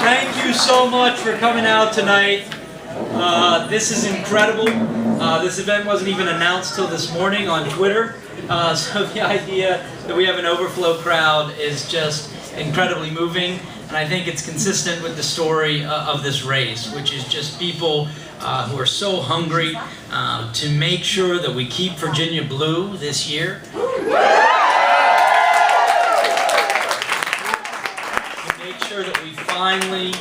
Thank you so much for coming out tonight. This is incredible. This event wasn't even announced till this morning on Twitter. So the idea that we have an overflow crowd is just incredibly moving. And I think it's consistent with the story of this race, which is just people who are so hungry to make sure that we keep Virginia blue this year. That we finally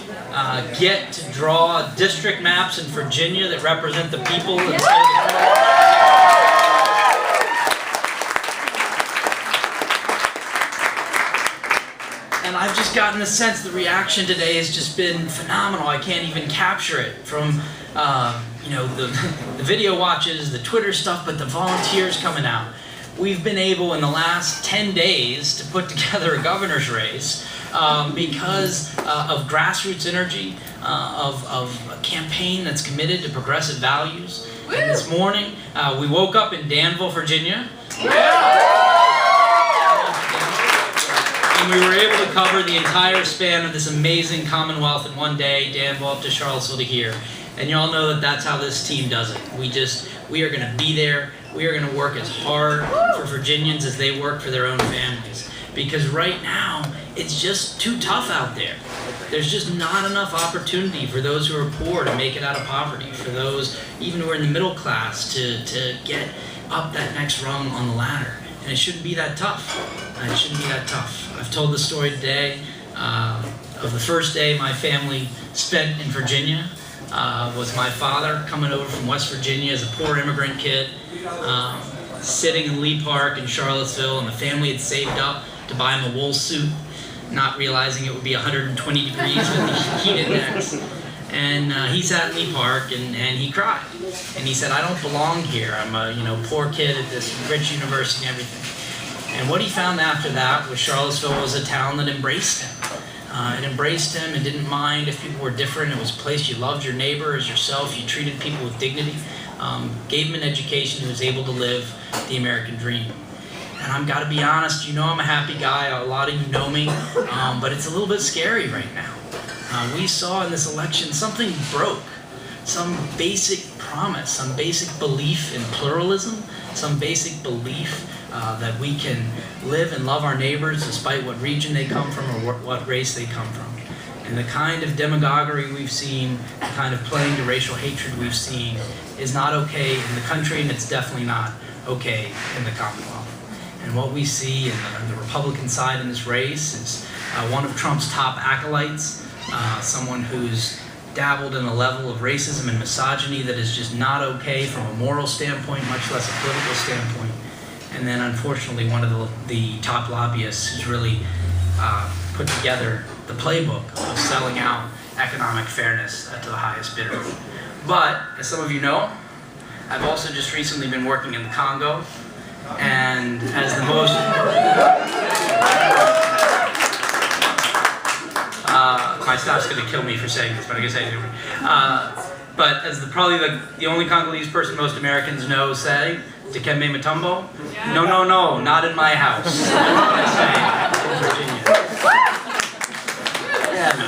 get to draw district maps in Virginia that represent the people of the state of Virginia. And I've just gotten the sense the reaction today has just been phenomenal. I can't even capture it from the video watches, the Twitter stuff, but the volunteers coming out. We've been able in the last 10 days to put together a governor's race because of grassroots energy, of a campaign that's committed to progressive values. Woo! And this morning, we woke up in Danville, Virginia. And we were able to cover the entire span of this amazing Commonwealth in one day, Danville up to Charlottesville to here. And y'all know that that's how this team does it. We are going to be there. We are going to work as hard for Virginians as they work for their own families. Because right now, it's just too tough out there. There's just not enough opportunity for those who are poor to make it out of poverty, for those even who are in the middle class to get up that next rung on the ladder. And it shouldn't be that tough. It shouldn't be that tough. I've told the story today of the first day my family spent in Virginia. Was my father coming over from West Virginia as a poor immigrant kid, sitting in Lee Park in Charlottesville, and the family had saved up to buy him a wool suit, not realizing it would be 120 degrees with the heat index. And he sat in Lee Park and he cried. And he said, I don't belong here. I'm a poor kid at this rich university and everything. And what he found after that was Charlottesville was a town that embraced him. It embraced him and didn't mind if people were different. It was a place you loved your neighbor as yourself. You treated people with dignity. Gave him an education. He was able to live the American dream. And I've got to be honest, I'm a happy guy. A lot of you know me. But it's a little bit scary right now. We saw in this election something broke. Some basic promise, some basic belief in pluralism, some basic belief that we can live and love our neighbors despite what region they come from or what race they come from. And the kind of demagoguery we've seen, the kind of playing to racial hatred we've seen is not okay in the country, and it's definitely not okay in the Commonwealth. And what we see in the Republican side in this race is one of Trump's top acolytes, someone who's dabbled in a level of racism and misogyny that is just not okay from a moral standpoint, much less a political standpoint. And then, unfortunately, one of the top lobbyists has really put together the playbook of selling out economic fairness to the highest bidder. But, as some of you know, I've also just recently been working in the Congo, and as the most... my staff's going to kill me for saying this, but I guess I do. But as probably the only Congolese person most Americans know say, Dikembe Mutombo? Yeah. No, not in my house. I say in Virginia. Yeah, no,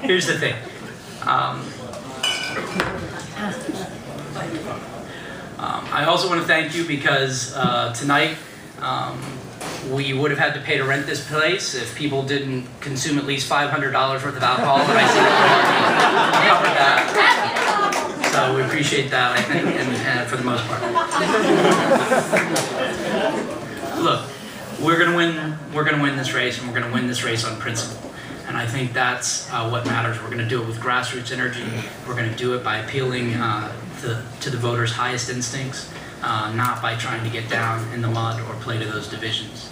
here's the thing. I also want to thank you because tonight we would have had to pay to rent this place if people didn't consume at least $500 worth of alcohol, but I see that we covered that. So we appreciate that, I think, and for the most part. Look, we're gonna win this race, and we're gonna win this race on principle. And I think that's what matters. We're gonna do it with grassroots energy. We're gonna do it by appealing to the voters' highest instincts, not by trying to get down in the mud or play to those divisions.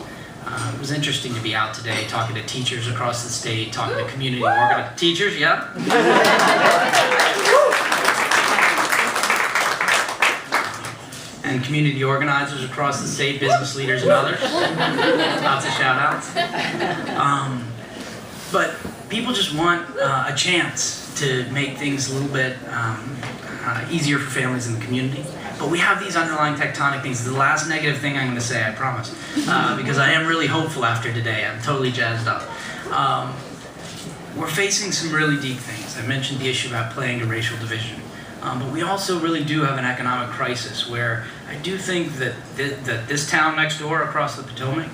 It was interesting to be out today talking to teachers across the state, talking to community organizers. Teachers, yeah? And community organizers across the state, business leaders and others. Lots of shout outs. But people just want a chance to make things a little bit easier for families in the community. But we have these underlying tectonic things. The last negative thing I'm going to say, I promise, because I am really hopeful after today. I'm totally jazzed up. We're facing some really deep things. I mentioned the issue about playing to racial division. But we also really do have an economic crisis where I do think that this town next door across the Potomac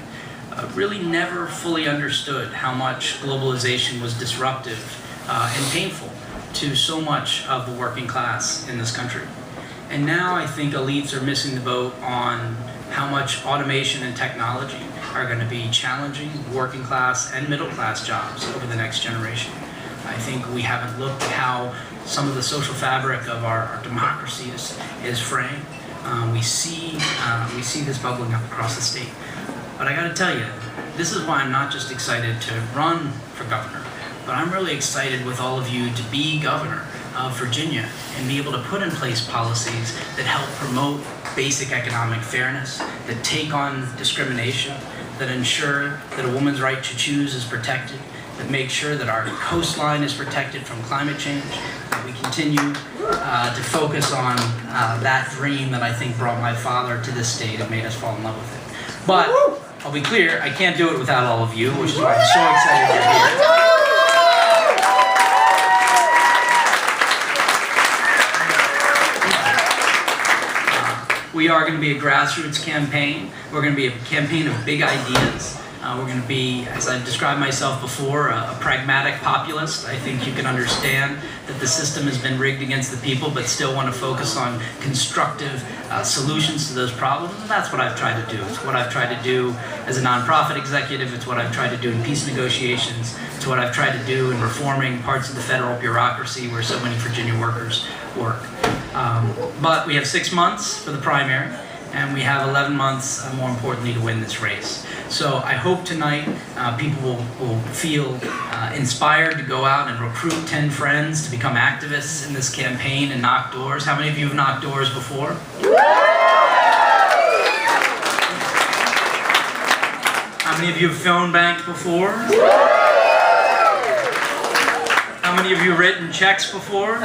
really never fully understood how much globalization was disruptive and painful to so much of the working class in this country. And now I think elites are missing the boat on how much automation and technology are going to be challenging working class and middle class jobs over the next generation. I think we haven't looked at how some of the social fabric of our democracy is framed. We see this bubbling up across the state. But I got to tell you, this is why I'm not just excited to run for governor, but I'm really excited with all of you to be governor of Virginia and be able to put in place policies that help promote basic economic fairness, that take on discrimination, that ensure that a woman's right to choose is protected, that make sure that our coastline is protected from climate change, that we continue to focus on that dream that I think brought my father to this state and made us fall in love with it. But I'll be clear, I can't do it without all of you, which is why I'm so excited you're here. We are going to be a grassroots campaign. We're going to be a campaign of big ideas. We're going to be, as I've described myself before, a pragmatic populist. I think you can understand that the system has been rigged against the people, but still want to focus on constructive solutions to those problems. And that's what I've tried to do. It's what I've tried to do as a nonprofit executive. It's what I've tried to do in peace negotiations. It's what I've tried to do in reforming parts of the federal bureaucracy where so many Virginia workers work. But we have 6 months for the primary, and we have 11 months, more importantly, to win this race. So I hope tonight people will feel inspired to go out and recruit 10 friends to become activists in this campaign and knock doors. How many of you have knocked doors before? How many of you have phone banked before? How many of you have written checks before?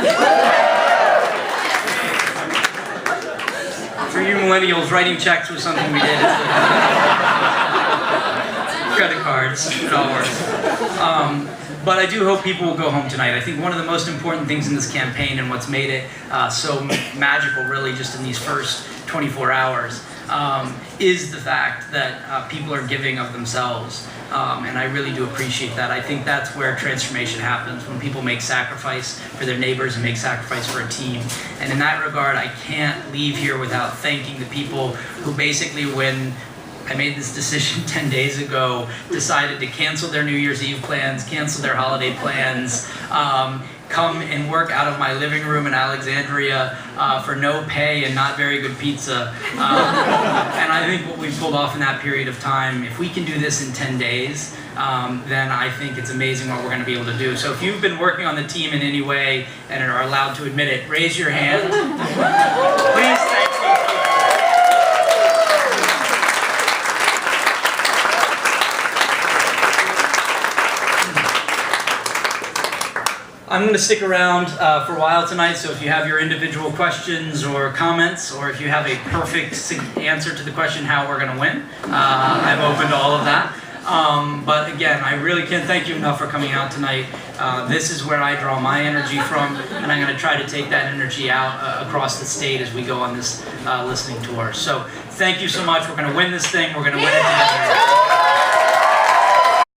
For you millennials, writing checks was something we did. Credit cards, it all works. But I do hope people will go home tonight. I think one of the most important things in this campaign and what's made it so magical really just in these first 24 hours is the fact that people are giving of themselves. And I really do appreciate that. I think that's where transformation happens, when people make sacrifice for their neighbors and make sacrifice for a team. And in that regard, I can't leave here without thanking the people who basically, when I made this decision 10 days ago, decided to cancel their New Year's Eve plans, cancel their holiday plans, come and work out of my living room in Alexandria for no pay and not very good pizza. And I think what we've pulled off in that period of time, if we can do this in 10 days, then I think it's amazing what we're going to be able to do. So if you've been working on the team in any way and are allowed to admit it, raise your hand. Please, thank you. I'm going to stick around for a while tonight, so if you have your individual questions or comments, or if you have a perfect answer to the question how we're going to win, I'm open to all of that. But again, I really can't thank you enough for coming out tonight. This is where I draw my energy from, and I'm going to try to take that energy out across the state as we go on this listening tour. So thank you so much. We're going to win this thing. We're going to win it together.